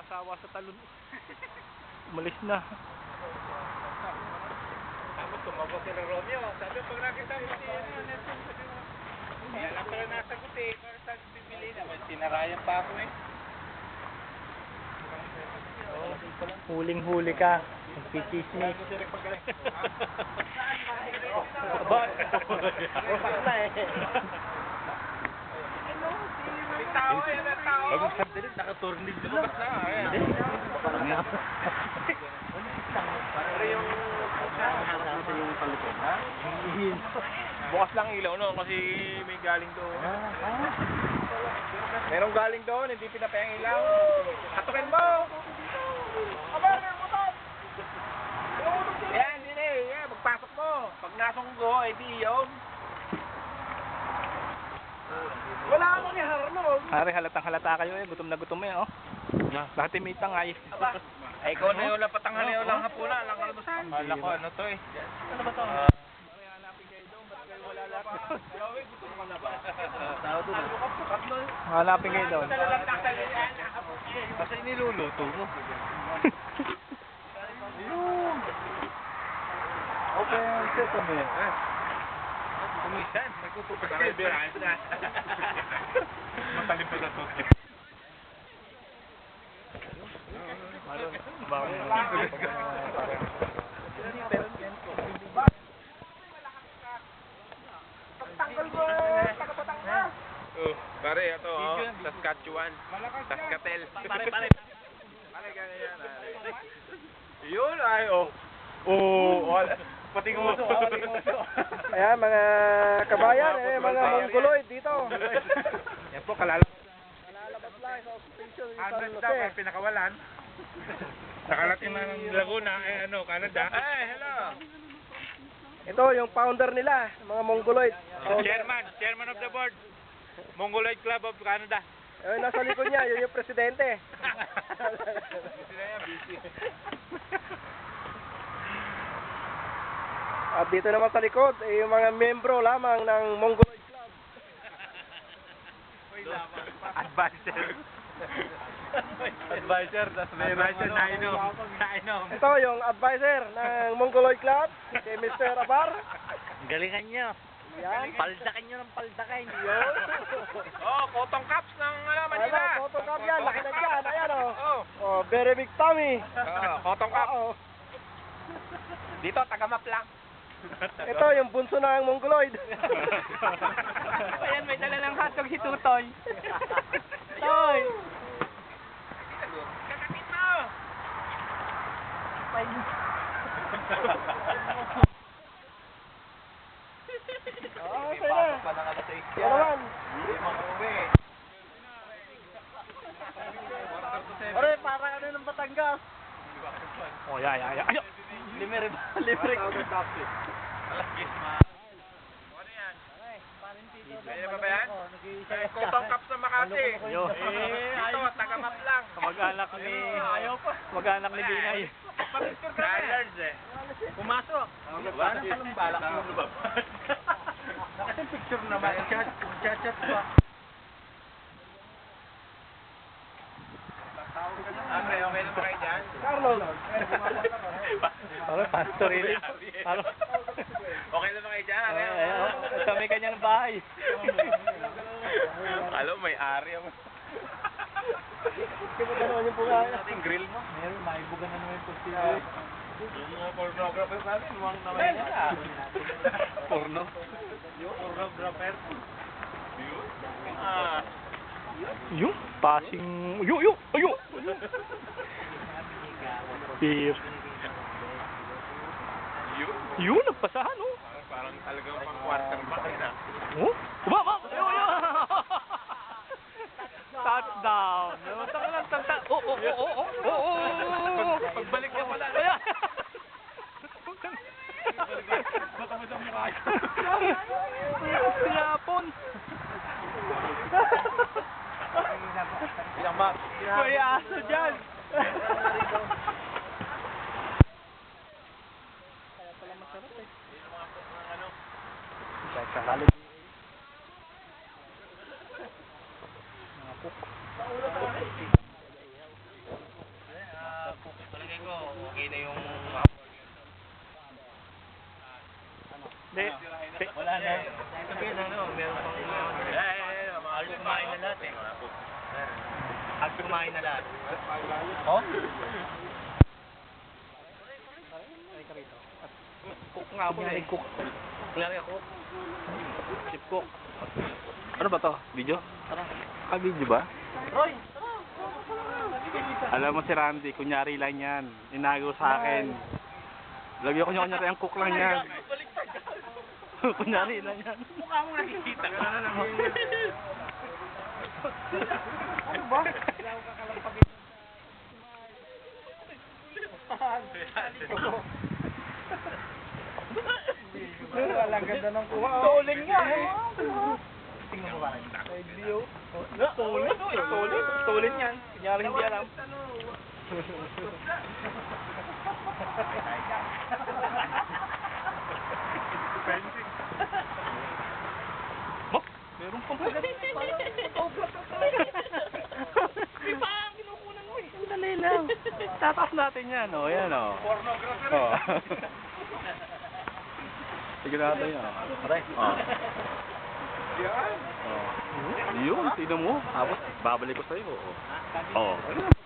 nagsasawa sa talon. Umalis na. Tapos tumawag si Romeo. Sabi pag nakita mo si Nelson, sabi mo, kaya lang pala nasagot eh. Para saan bibili naman? Sinarayan pa ako eh. Huling-huli ka. Nagpichismis. May tao eh, may tao. Bagong sandali, nakaturnig lumabas na. Pero yung bukas lang ilaw no kasi may galing doon. Merong galing doon, hindi pinapayang ilaw. Katukin mo! Aba, may motor! Yan, hindi na eh. Yan, magpasok mo. Pag nasunggo, eh di yun. Wala ka nang iharap. Pare, halatang halata kayo eh. Gutom na gutom eh, oh. Bakit imitang ay? Aba, ay ikaw na yung patanghali o lang hapunan, lang kalumusan. Kala ko ano to eh. Ano ba to? Hanapin kayo doon. Kasi niluluto mo. Open sesame. Kumisan, nagtutupas kayo. Matalim pa na to. Tanggal mo, taga-Batangas. Oh, pare, ito oh, Saskatchewan. Saskatel. Pare, ganyan. Yun ay oh. Oh, pati nguso. Ayan, mga kabayan, mga Mongoloid dito. Yan po, kalalabas Lalabas lang sa station yung San Andres daw, Jose. ay pinakawalan. Nakalating na ng Laguna, ay ano, Canada. Ay, hello. Ito yung founder nila, mga Mongoloid. Chairman of the board. Mongoloid Club of Canada. Ayun, nasa likod niya, yun yung presidente. Sila yan, busy. At dito naman sa likod, yung mga membro lamang ng Mongoloid Club. Advisor, tas meron nainom. Ito yung advisor ng Mongoloid Club, si Mr. Abar. Galingan nyo. Yan. Paldakin nyo ng paldakin. Yun. Oh, cotton caps ng Manila. Ano, photo cup yan, laki na dyan. Ayan o. Oh, Oh, very big tummy. cotton cap. Oo. Dito, taga-map lang. Ito yung bunso ng Mongoloid. Ayan, may dala ng hotdog si Tutoy. Toy. Kakapit mo! Ah, sa'yo na. Yan naman. Pare, parang ano ng Batangas. Oh, ya. Libre. Kaya ba yan? Cotton caps ng Makati. Yo. Dito, taga-map lang. Kamag-anak ni... Kamag-anak ni Binay. Picture ka na eh. Pumasok. Wala na palang balak mo lumabas. Kasi picture naman. Chat pa. Okay na ba kayo dyan? Carlos. Parang pastorili. Parang... Okay na ba kayo dyan? Sa may kanyang bahay. Alam, may ari ako. Kaya naman yung bunga. Ating grill mo. Meron, maibugan na naman yung postilyo. Yung mga pornographers namin, huwag naman nila. Porno. Yung pornographer. Yun? Ah. Yung passing... Ayun! Beer. Yun? Yun, nagpasahan, oh. Parang talagang pang quarterback na. Oh? Baba! Ayun! Touchdown! Pagbalik niya pala. Ayan! Baka mo sa mukha. Sinapon! May aso dyan! Kaya pala masarap eh. Sakali. Mga cook. okay na yung... Hindi. Wala na. Sabihin meron pang... Halos kumain na lahat eh. Halos kumain na lahat. Oh? Cook nga po. Cook. Kunyari ako. Chip cook. Ano ba to? Video? Video ba? Roy! Alam mo si Randy, kunyari lang yan. Inago sa akin. Lagyan ko niya kunyari ang cook lang yan. Kunyari lang yan. Mukha mo nakikita ka na lang. Ano ba? Walang ganda ng kuha. Tuling nga eh. Tingnan mo ba? Video. Tulit yan. Kunyari hindi alam. Oh, meron pang pala. Di ba ang kinukunan mo eh? Dali lang. Tataas natin yan, o. Yan, o. Pornographer Oh. Sige natin yan. Aray. Oh. Yan. Oh. Yun, tignan mo. Tapos, babalik ko sa'yo. Oh. Oh.